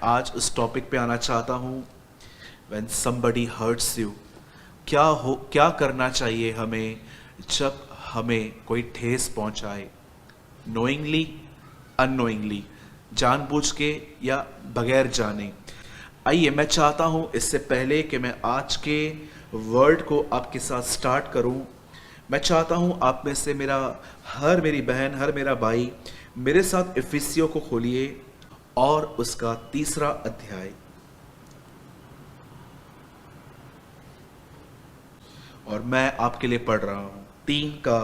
आज उस टॉपिक पे आना चाहता हूँ। व्हेन समबडी हर्ट्स यू, क्या करना चाहिए हमें जब हमें कोई ठेस पहुंचाए, नोइंगली, अननोइंगली, जानबूझ के या बगैर जाने। आइए, मैं चाहता हूं इससे पहले कि मैं आज के वर्ड को आपके साथ स्टार्ट करूं, मैं चाहता हूं आप में से मेरी बहन, हर मेरा भाई मेरे साथ इफिसियों को खोलिए और उसका 3 अध्याय। और मैं आपके लिए पढ़ रहा हूं 3 का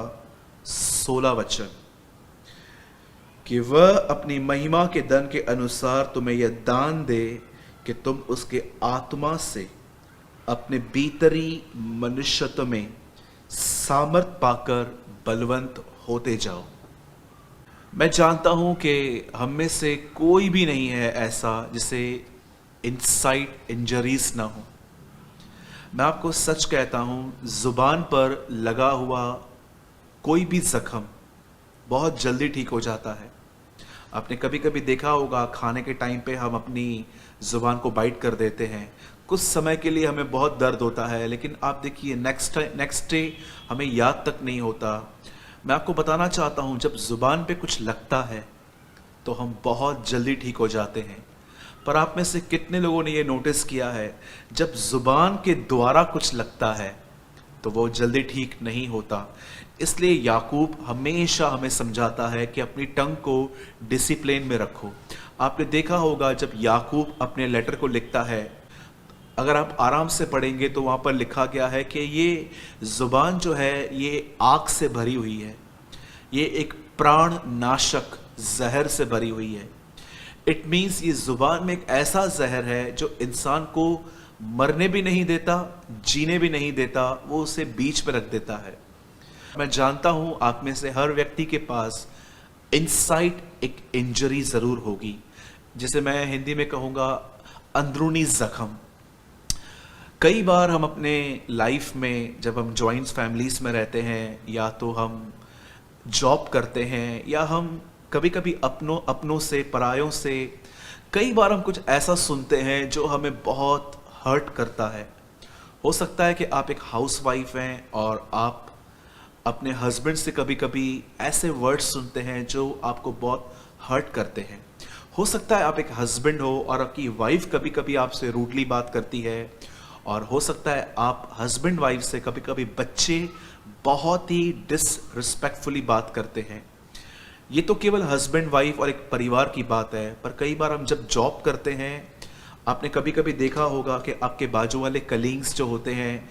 16 वचन। कि वह अपनी महिमा के धन के अनुसार तुम्हें यह दान दे कि तुम उसके आत्मा से अपने भीतरी मनुष्यत्व में सामर्थ पाकर बलवंत होते जाओ। मैं जानता हूं कि हम में से कोई भी नहीं है ऐसा जिसे इनसाइड इंजरीज ना हो। मैं आपको सच कहता हूं, जुबान पर लगा हुआ कोई भी जख्म बहुत जल्दी ठीक हो जाता है। आपने कभी कभी देखा होगा, खाने के टाइम पे हम अपनी जुबान को बाइट कर देते हैं, कुछ समय के लिए हमें बहुत दर्द होता है, लेकिन आप देखिए नेक्स्ट डे हमें याद तक नहीं होता। मैं आपको बताना चाहता हूं, जब जुबान पे कुछ लगता है तो हम बहुत जल्दी ठीक हो जाते हैं। पर आप में से कितने लोगों ने ये नोटिस किया है, जब जुबान के द्वारा कुछ लगता है तो वो जल्दी ठीक नहीं होता। इसलिए याकूब हमेशा हमें समझाता है कि अपनी टंग को डिसिप्लिन में रखो। आपने देखा होगा, जब याकूब अपने लेटर को लिखता है, अगर आप आराम से पढ़ेंगे तो वहां पर लिखा गया है कि ये जुबान जो है ये आग से भरी हुई है, ये एक प्राण नाशक जहर से भरी हुई है। इट मीन्स ये जुबान में एक ऐसा जहर है जो इंसान को मरने भी नहीं देता, जीने भी नहीं देता, वो उसे बीच में रख देता है। मैं जानता हूं आप में से हर व्यक्ति के पास इनसाइड एक इंजरी जरूर होगी, जिसे मैं हिंदी में कहूंगा अंदरूनी जख्म। कई बार हम अपने लाइफ में, जब हम जॉइंट फैमिलीज में रहते हैं, या तो हम जॉब करते हैं, या हम कभी कभी अपनों से, परायों से, कई बार हम कुछ ऐसा सुनते हैं जो हमें बहुत हर्ट करता है। हो सकता है कि आप एक हाउसवाइफ हैं और आप अपने हस्बैंड से कभी कभी ऐसे वर्ड्स सुनते हैं जो आपको बहुत हर्ट करते हैं। हो सकता है आप एक हस्बैंड हो और आपकी वाइफ कभी कभी आपसे रूडली बात करती है, और हो सकता है आप हस्बैंड वाइफ से कभी कभी बच्चे बहुत ही डिसरिस्पेक्टफुली बात करते हैं। ये तो केवल हस्बैंड वाइफ और एक परिवार की बात है, पर कई बार हम जब जॉब करते हैं, आपने कभी कभी देखा होगा कि आपके बाजू वाले कलीग्स जो होते हैं,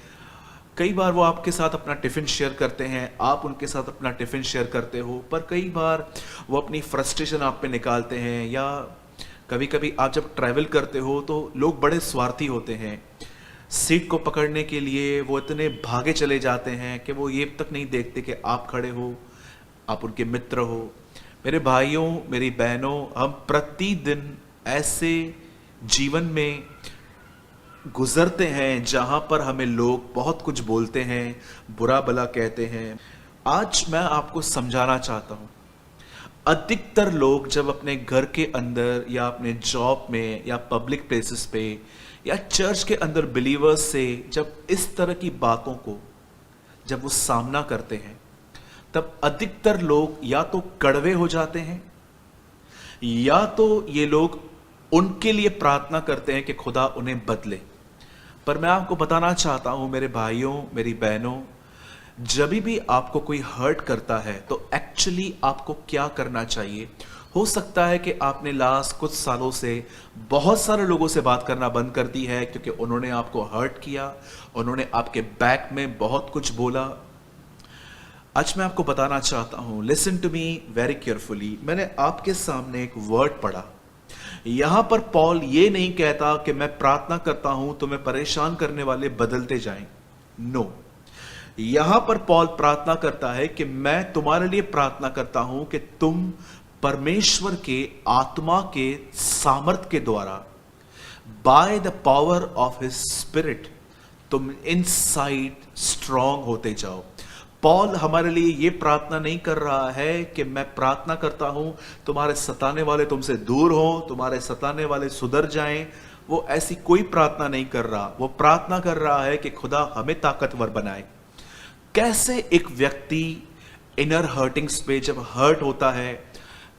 कई बार वो आपके साथ अपना टिफिन शेयर करते हैं, आप उनके साथ अपना टिफिन शेयर करते हो, पर कई बार वो अपनी फ्रस्ट्रेशन आप पे निकालते हैं। या कभी कभी आप जब ट्रैवल करते हो तो लोग बड़े स्वार्थी होते हैं, सीट को पकड़ने के लिए वो इतने भागे चले जाते हैं कि वो ये तक नहीं देखते कि आप खड़े हो, आप उनके मित्र हो। मेरे भाइयों, मेरी बहनों, हम प्रतिदिन ऐसे जीवन में गुजरते हैं जहां पर हमें लोग बहुत कुछ बोलते हैं, बुरा भला कहते हैं। आज मैं आपको समझाना चाहता हूं, अधिकतर लोग जब अपने घर के अंदर या अपने जॉब में या पब्लिक प्लेसेस पे या चर्च के अंदर बिलीवर्स से जब इस तरह की बातों को जब वो सामना करते हैं, तब अधिकतर लोग या तो कड़वे हो जाते हैं, या तो ये लोग उनके लिए प्रार्थना करते हैं कि खुदा उन्हें बदले। पर मैं आपको बताना चाहता हूं मेरे भाइयों, मेरी बहनों, जब भी आपको कोई हर्ट करता है तो एक्चुअली आपको क्या करना चाहिए। हो सकता है कि आपने लास्ट कुछ सालों से बहुत सारे लोगों से बात करना बंद कर दी है क्योंकि उन्होंने आपको हर्ट किया, उन्होंने आपके बैक में बहुत कुछ बोला। आज मैं आपको बताना चाहता हूं, listen to me very carefully. मैंने आपके सामने एक वर्ड पढ़ा। यहां पर पॉल ये नहीं कहता कि मैं प्रार्थना करता हूं तुम्हें परेशान करने वाले बदलते जाएं। नो, यहां पर पॉल प्रार्थना करता है कि मैं तुम्हारे लिए प्रार्थना करता हूं कि तुम परमेश्वर के आत्मा के सामर्थ के द्वारा, by the power of his spirit, तुम इनसाइड स्ट्रांग होते जाओ। पॉल हमारे लिए ये प्रार्थना नहीं कर रहा है कि मैं प्रार्थना करता हूं तुम्हारे सताने वाले तुमसे दूर हो, तुम्हारे सताने वाले सुधर जाएं। वो ऐसी कोई प्रार्थना नहीं कर रहा। वो प्रार्थना कर रहा है कि खुदा हमें ताकतवर बनाए। कैसे एक व्यक्ति इनर हर्टिंग्स पे जब हर्ट होता है,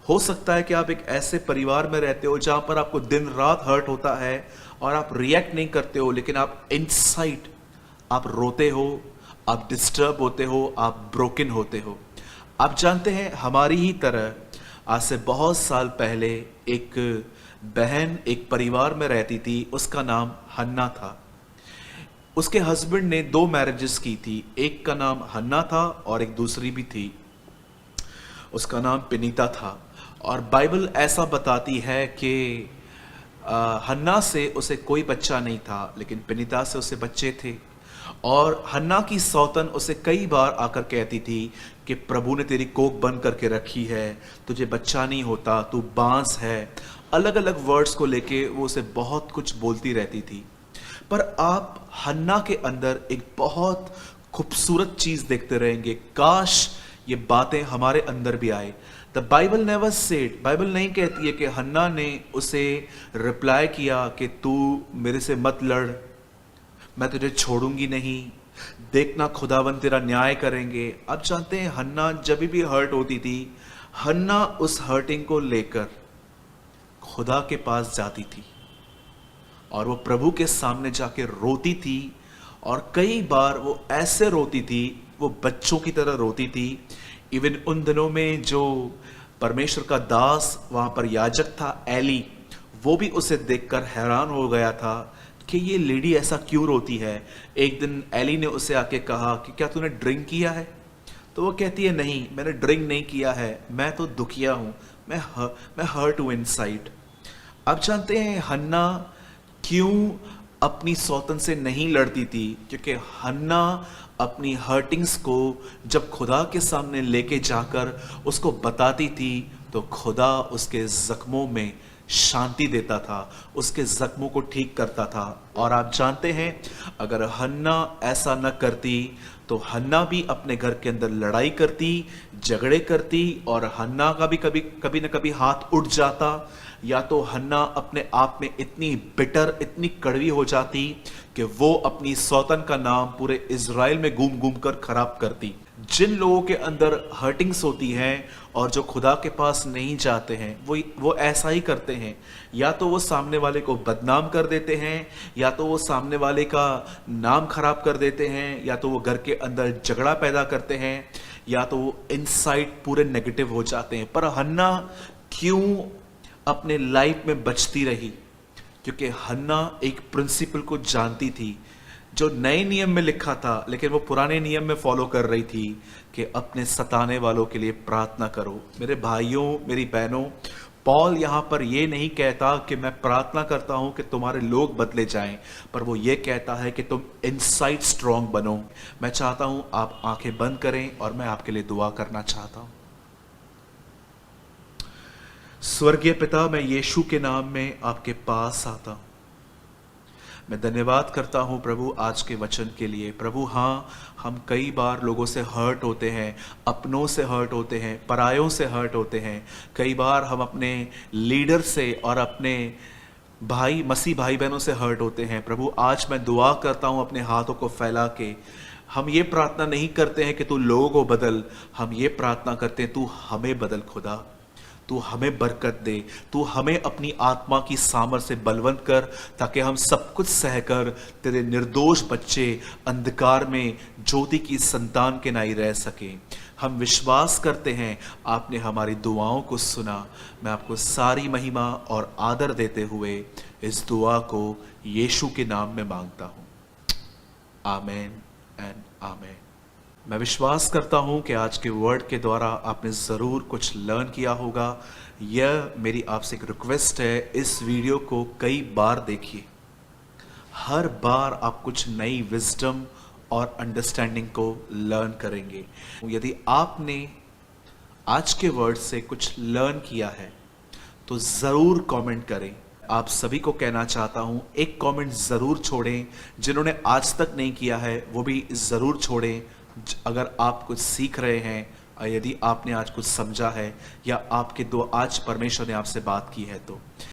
हो सकता है कि आप एक ऐसे परिवार में रहते हो जहां पर आपको दिन रात हर्ट होता है और आप रिएक्ट नहीं करते हो, लेकिन आप इनसाइड आप रोते हो, आप डिस्टर्ब होते हो, आप ब्रोकन होते हो। आप जानते हैं हमारी ही तरह आज से बहुत साल पहले एक बहन एक परिवार में रहती थी। उसका नाम हन्ना था। उसके हस्बैंड ने 2 मैरिजेस की थी। एक का नाम हन्ना था और एक दूसरी भी थी, उसका नाम पिनीता था। और बाइबल ऐसा बताती है कि हन्ना से उसे कोई बच्चा नहीं था, लेकिन पिनीता से उसे बच्चे थे। और हन्ना की सौतन उसे कई बार आकर कहती थी कि प्रभु ने तेरी कोख बंद करके रखी है, तुझे बच्चा नहीं होता, तू बांस है। अलग अलग वर्ड्स को लेके वो उसे बहुत कुछ बोलती रहती थी। पर आप हन्ना के अंदर एक बहुत खूबसूरत चीज देखते रहेंगे। काश ये बातें हमारे अंदर भी आए। The Bible never said, Bible नहीं कहती है कि हन्ना ने उसे रिप्लाई किया कि तू मेरे से मत लड़, मैं तुझे छोड़ूंगी नहीं, देखना खुदावन तेरा न्याय करेंगे। आप जानते हैं हन्ना जब भी हर्ट होती थी, हन्ना उस हर्टिंग को लेकर खुदा के पास जाती थी और वो प्रभु के सामने जाके रोती थी। और कई बार वो ऐसे रोती थी, वो बच्चों की तरह रोती थी। इवन उन दिनों में जो परमेश्वर का दास वहां पर याजक था एली, वो भी उसे देखकर हैरान हो गया था कि ये लेडी ऐसा क्यों रोती है। एक दिन एली ने उसे आके कहा कि क्या तूने ड्रिंक किया है? तो वो कहती है नहीं, मैंने ड्रिंक नहीं किया है, मैं तो दुखिया हूं, मैं हर्ट हूं इनसाइड। आप जानते हैं हन्ना क्यों अपनी सौतन से नहीं लड़ती थी? क्योंकि हन्ना अपनी हर्टिंग्स को जब खुदा के सामने लेके जाकर उसको बताती थी तो खुदा उसके जख्मों में शांति देता था, उसके जख्मों को ठीक करता था। और आप जानते हैं अगर हन्ना ऐसा न करती तो हन्ना भी अपने घर के अंदर लड़ाई करती, झगड़े करती, और हन्ना का भी कभी न कभी हाथ उठ जाता। या तो हन्ना अपने आप में इतनी बिटर, इतनी कड़वी हो जाती कि वो अपनी सौतन का नाम पूरे इज़राइल में घूम घूम कर खराब करती। जिन लोगों के अंदर हर्टिंग्स होती हैं और जो खुदा के पास नहीं जाते हैं, वो ऐसा ही करते हैं। या तो वो सामने वाले को बदनाम कर देते हैं, या तो वो सामने वाले का नाम खराब कर देते हैं, या तो वो घर के अंदर झगड़ा पैदा करते हैं, या तो वो इनसाइड पूरे नेगेटिव हो जाते हैं। पर हन्ना क्यों अपने लाइफ में बचती रही? क्योंकि हन्ना एक प्रिंसिपल को जानती थी जो नए नियम में लिखा था, लेकिन वो पुराने नियम में फॉलो कर रही थी कि अपने सताने वालों के लिए प्रार्थना करो। मेरे भाइयों, मेरी बहनों, पॉल यहां पर ये नहीं कहता कि मैं प्रार्थना करता हूं कि तुम्हारे लोग बदले जाएं, पर वो ये कहता है कि तुम इनसाइड स्ट्रांग बनो। मैं चाहता हूं आप आंखें बंद करें और मैं आपके लिए दुआ करना चाहता हूं। स्वर्गीय पिता, मैं यीशु के नाम में आपके पास आता हूं। मैं धन्यवाद करता हूं प्रभु आज के वचन के लिए। प्रभु हाँ, हम कई बार लोगों से हर्ट होते हैं, अपनों से हर्ट होते हैं, परायों से हर्ट होते हैं। कई बार हम अपने लीडर से और अपने मसीह भाई बहनों से हर्ट होते हैं। प्रभु आज मैं दुआ करता हूं अपने हाथों को फैला के। हम ये प्रार्थना नहीं करते हैं कि तू लोगों को बदल, हम ये प्रार्थना करते हैं तू हमें बदल खुदा, तू हमें बरकत दे, तू हमें अपनी आत्मा की सामर्थ्य से बलवंत कर, ताकि हम सब कुछ सहकर तेरे निर्दोष बच्चे अंधकार में ज्योति की संतान के नाई रह सके। हम विश्वास करते हैं आपने हमारी दुआओं को सुना। मैं आपको सारी महिमा और आदर देते हुए इस दुआ को यीशु के नाम में मांगता हूं। आमीन एंड आमीन। मैं विश्वास करता हूं कि आज के वर्ड के द्वारा आपने ज़रूर कुछ लर्न किया होगा। यह मेरी आपसे एक रिक्वेस्ट है, इस वीडियो को कई बार देखिए। हर बार आप कुछ नई विजडम और अंडरस्टैंडिंग को लर्न करेंगे। यदि आपने आज के वर्ड से कुछ लर्न किया है तो ज़रूर कमेंट करें। आप सभी को कहना चाहता हूं, एक कमेंट ज़रूर छोड़ें। जिन्होंने आज तक नहीं किया है वो भी ज़रूर छोड़ें। अगर आप कुछ सीख रहे हैं, यदि आपने आज कुछ समझा है, या आपके दो आज परमेश्वर ने आपसे बात की है, तो